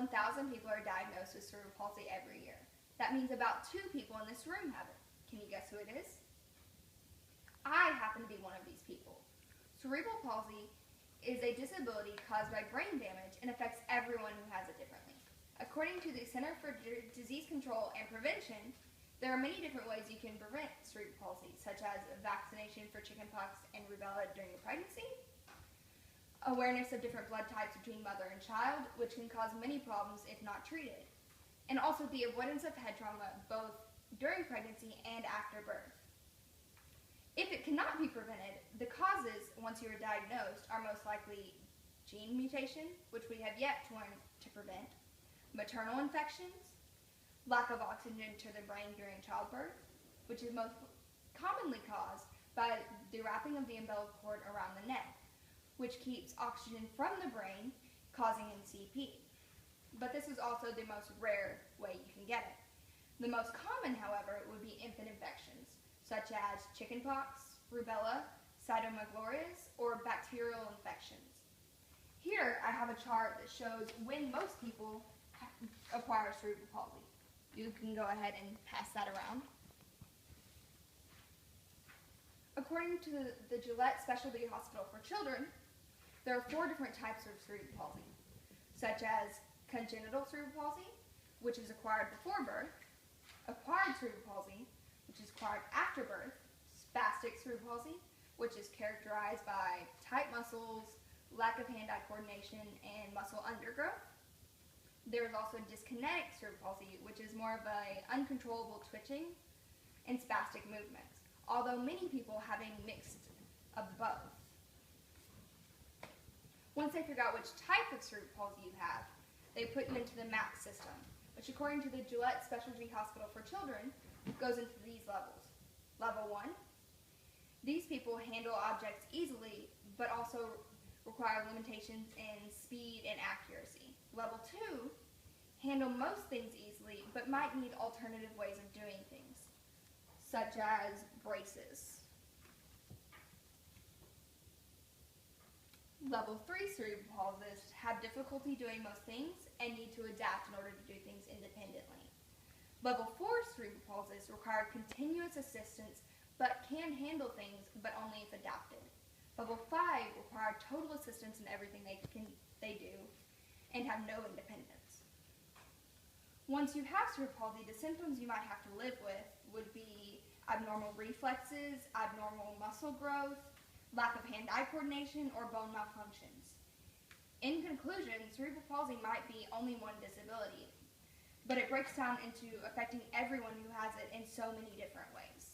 1,000 people are diagnosed with cerebral palsy every year. That means about 2 people in this room have it. Can you guess who it is? I happen to be one of these people. Cerebral palsy is a disability caused by brain damage and affects everyone who has it differently. According to the Center for Disease Control and Prevention, there are many different ways you can prevent cerebral palsy, such as vaccination for chickenpox and rubella during pregnancy, awareness of different blood types between mother and child, which can cause many problems if not treated, and also the avoidance of head trauma both during pregnancy and after birth. If it cannot be prevented, the causes, once you are diagnosed, are most likely gene mutation, which we have yet to learn to prevent, maternal infections, lack of oxygen to the brain during childbirth, which is most commonly caused by the wrapping of the umbilical cord around the neck, which keeps oxygen from the brain, causing NCP. But this is also the most rare way you can get it. The most common, however, would be infant infections, such as chickenpox, rubella, cytomegalovirus, or bacterial infections. Here I have a chart that shows when most people acquire cerebral palsy. You can go ahead and pass that around. According to the Gillette Specialty Hospital for Children, there are 4 different types of cerebral palsy, such as congenital cerebral palsy, which is acquired before birth, acquired cerebral palsy, which is acquired after birth, spastic cerebral palsy, which is characterized by tight muscles, lack of hand-eye coordination, and muscle undergrowth. There is also dyskinetic cerebral palsy, which is more of an uncontrollable twitching and spastic movements, although many people having mixed of both. Once they figure out which type of cerebral palsy you have, they put you into the MAP system, which according to the Gillette Specialty Hospital for Children, goes into these levels. Level 1, these people handle objects easily, but also require limitations in speed and accuracy. Level 2, handle most things easily, but might need alternative ways of doing things, such as braces. Level 3 cerebral palsists have difficulty doing most things and need to adapt in order to do things independently. Level 4 cerebral palsists require continuous assistance but can handle things but only if adapted. Level 5 require total assistance in everything they do and have no independence. Once you have cerebral palsy, the symptoms you might have to live with would be abnormal reflexes, abnormal muscle growth, lack of hand-eye coordination, or bone malfunctions. In conclusion, cerebral palsy might be only one disability, but it breaks down into affecting everyone who has it in so many different ways.